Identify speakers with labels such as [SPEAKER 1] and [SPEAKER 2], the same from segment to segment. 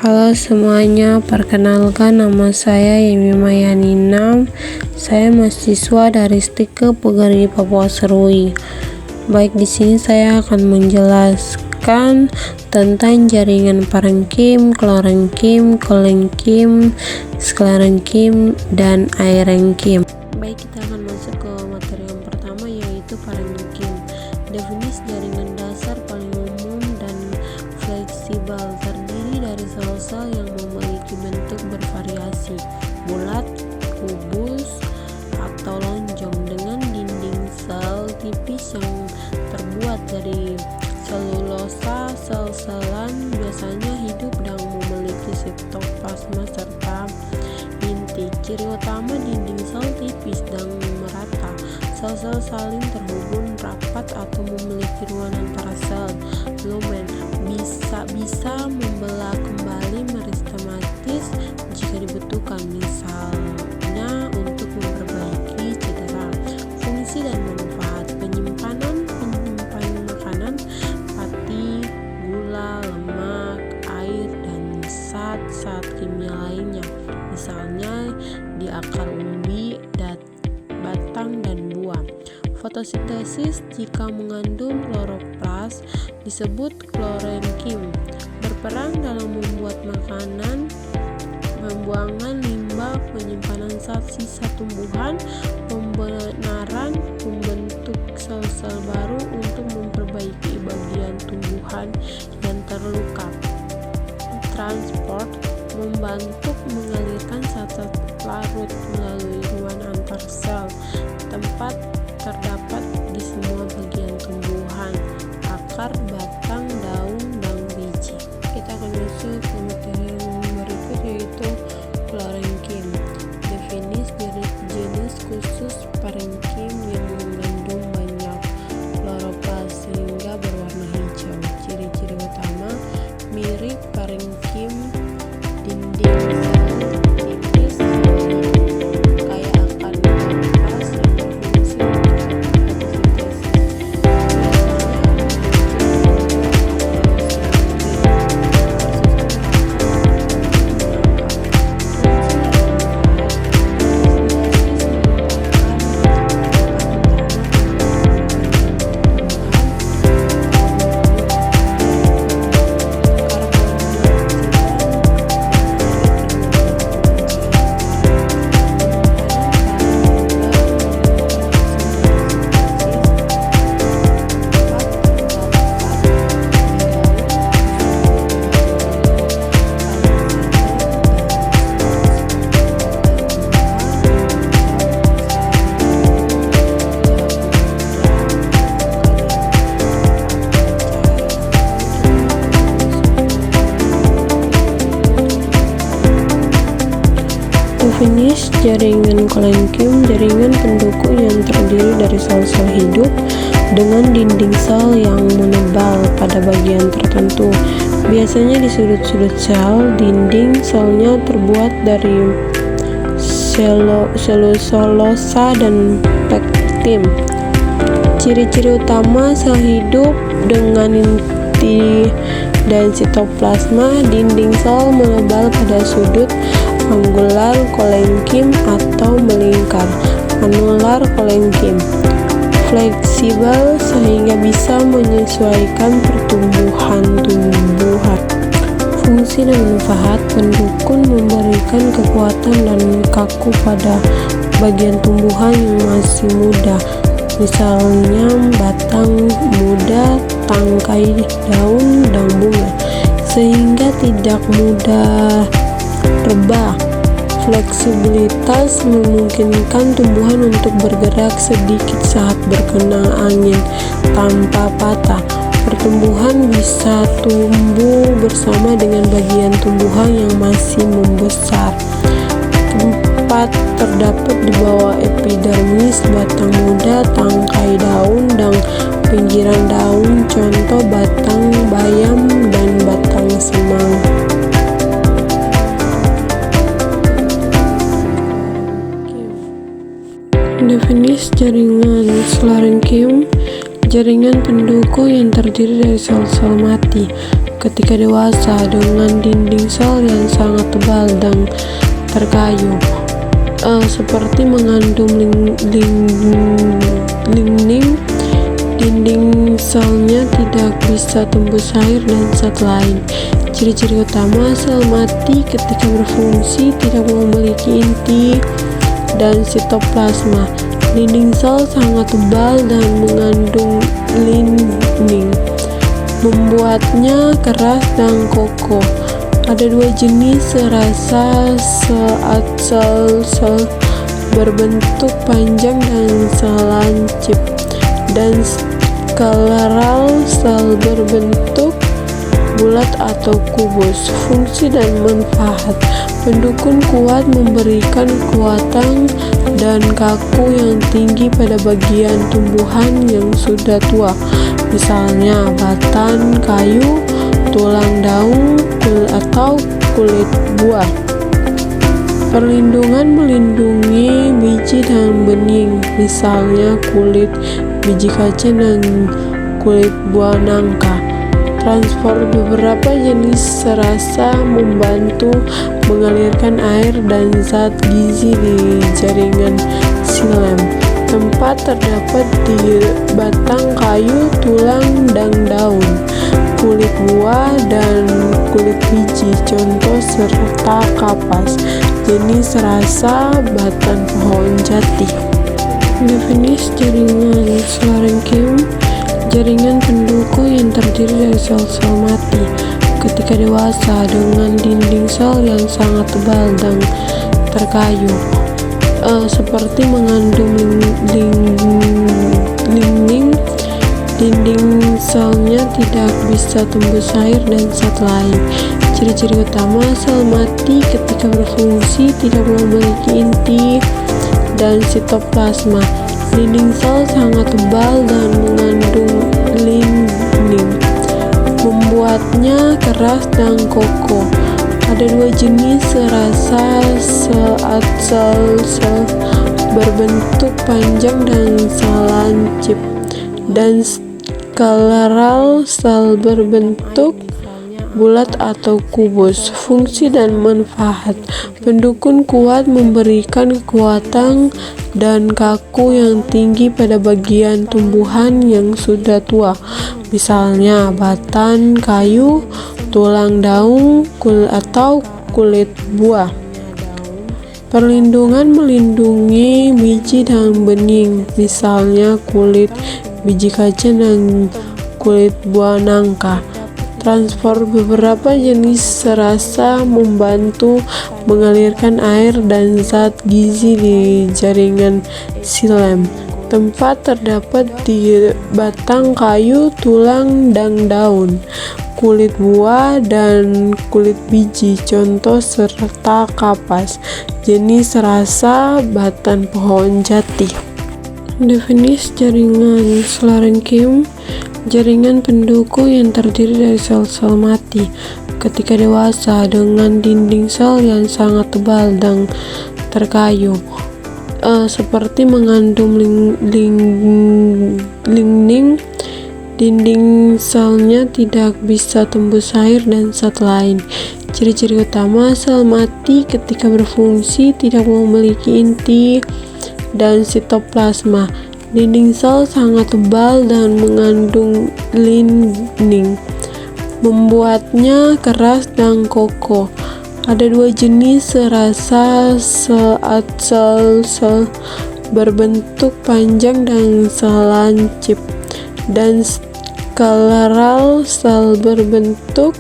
[SPEAKER 1] Halo semuanya, perkenalkan nama saya Yemi Mayaninam. Saya mahasiswa dari STIKE Pugari Papua Serui. Baik, di sini saya akan menjelaskan tentang jaringan parenkim, klorenkim, kolenkim, sklerenkim, dan aerenkim. Baik, kita akan masuk ke materi yang pertama, yaitu parenkim. Definisi jaringan dasar paling umum dan fleksibel, terdiri dari sel-sel yang memiliki bentuk bervariasi, bulat, kubus, atau lonjong, dengan dinding sel tipis yang terbuat dari selulosa. Sel-selan biasanya hidup dan memiliki sitoplasma serta inti. Ciri utama dinding sel tipis dan merata. Sel-sel saling terhubung rapat atau memiliki ruang antara sel. Lumen bisa membelah kembali meristematis jika dibutuhkan, misalnya untuk memperbaiki cedera. Fungsi dan manfaat: penyimpanan makanan, pati, gula, lemak, air, dan zat-zat kimia lainnya, misalnya di akar umbi, batang, dan buah. Fotosintesis jika mengandung kloroplas disebut klorenkim. Berperan dalam membuat makanan, pembuangan limbah, penyimpanan zat sisa tumbuhan, pembenaran membentuk sel-sel baru untuk memperbaiki bagian tumbuhan yang terluka. Transport membantu mengalirkan zat-zat larut melalui ruang antar sel. Tempat terdapat di semua bagian tumbuhan: akar, batang, daun, dan biji. Kita akan masuk ke materi yang berikut, yaitu klorenkim. Definisi: jenis khusus parenkim yang mengandung banyak kloroplas sehingga berwarna hijau. Ciri-ciri utama: mirip parenkim, dinding sel tipis, kaya akan kloroplas yang berfungsi untuk fotosintesis. Definisi jaringan kolenkim: jaringan pendukung yang terdiri dari sel-sel hidup dengan dinding sel yang menebal pada bagian tertentu, biasanya di sudut-sudut sel. Dinding selnya terbuat dari selulosa dan pektin. Ciri-ciri utama sel hidup dengan inti dan sitoplasma. Dinding sel menebal pada sudut, angular kolenkim atau melingkar, anular kolenkim. Fleksibel sehingga bisa menyesuaikan pertumbuhan tumbuhan. Fungsi dan manfaat: pendukung, memberikan kekuatan dan kaku pada bagian tumbuhan yang masih muda, misalnya batang muda, tangkai, daun, dan bunga, sehingga tidak mudah rebah. Fleksibilitas memungkinkan tumbuhan untuk bergerak sedikit saat terkena angin tanpa patah. Pertumbuhan bisa tumbuh bersama dengan bagian tumbuhan yang masih membesar. Tempat terdapat di bawah epidermis, batang muda, tangkai daun, dan pinggiran daun, contoh batang bayam dan batang semang. Definisi jaringan sklerenkim: jaringan pendukung yang terdiri dari sel-sel mati. ketika dewasa dengan dinding sel yang sangat tebal dan terkayu, seperti mengandung lignin. Dinding selnya tidak bisa tembus air dan zat lain. Ciri-ciri utama sel mati ketika berfungsi: tidak memiliki inti dan sitoplasma. Dinding sel sangat tebal dan mengandung lignin, membuatnya keras dan kokoh. Ada dua jenis serasa: sel berbentuk panjang dan sel lancip, dan skeleral sel berbentuk bulat atau kubus. Fungsi dan manfaat: pendukung kuat, memberikan kekuatan dan kaku yang tinggi pada bagian tumbuhan yang sudah tua, misalnya batang kayu, tulang daun, atau kulit buah. Perlindungan: melindungi biji dan bening, misalnya kulit biji kacang dan kulit buah nangka. Transport: beberapa jenis serasa membantu mengalirkan air dan zat gizi di jaringan xilem. Tempat terdapat di batang kayu, tulang dan daun, kulit buah dan kulit biji, contoh serta kapas. Jenis serasa: batang pohon jati. Definisi jaringan sclerenchyme: jaringan pendukung yang terdiri dari sel-sel mati ketika dewasa dengan dinding sel yang sangat tebal dan terkayu, seperti mengandung lignin. Dinding selnya tidak bisa tembus air dan zat lain. Ciri-ciri utama sel mati ketika berfungsi: tidak memiliki inti dan sitoplasma. Dinding sel sangat tebal dan mengandung lignin, membuatnya keras dan kokoh. Ada dua jenis serasa: sel berbentuk panjang dan sel lancip, dan skeleral sel berbentuk bulat atau kubus. Fungsi dan manfaat: pendukung kuat, memberikan kekuatan dan kaku yang tinggi pada bagian tumbuhan yang sudah tua, misalnya batang kayu, tulang daun, atau kulit buah. Perlindungan: melindungi biji dan bening, misalnya kulit biji kacang dan kulit buah nangka. Transport: beberapa jenis serasa membantu mengalirkan air dan zat gizi di jaringan xilem. Tempat terdapat di batang kayu, tulang dan daun, kulit buah dan kulit biji, contoh serta kapas. Jenis serasa: batang pohon jati. Definisi jaringan sclerenchyme: jaringan pendukung yang terdiri dari sel-sel mati ketika dewasa dengan dinding sel yang sangat tebal dan terkayu, seperti mengandung lignin. Dinding selnya tidak bisa tembus air dan zat lain. Ciri-ciri utama sel mati ketika berfungsi: tidak memiliki inti dan sitoplasma. Dinding sel sangat tebal dan mengandung lignin, membuatnya keras dan kokoh. Ada dua jenis serasa: sel berbentuk panjang dan sel lancip, dan skeleral sel berbentuk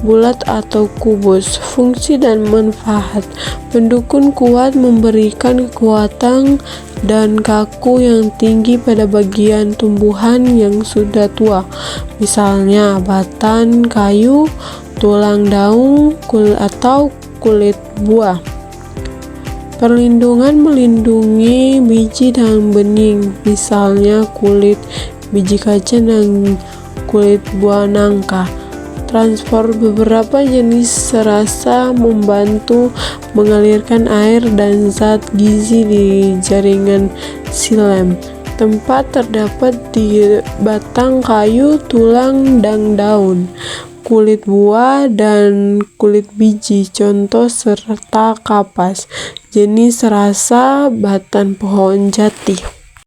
[SPEAKER 1] bulat atau kubus. Fungsi dan manfaat: pendukung kuat, memberikan kekuatan dan kaku yang tinggi pada bagian tumbuhan yang sudah tua, misalnya batang kayu, tulang daun, atau kulit buah. Perlindungan: melindungi biji dan bening, misalnya kulit biji kacang dan kulit buah nangka. Transport: beberapa jenis serasa membantu mengalirkan air dan zat gizi di jaringan xilem. Tempat terdapat di batang kayu, tulang dan daun, kulit buah dan kulit biji, contoh serta kapas. Jenis rasa batang pohon jati.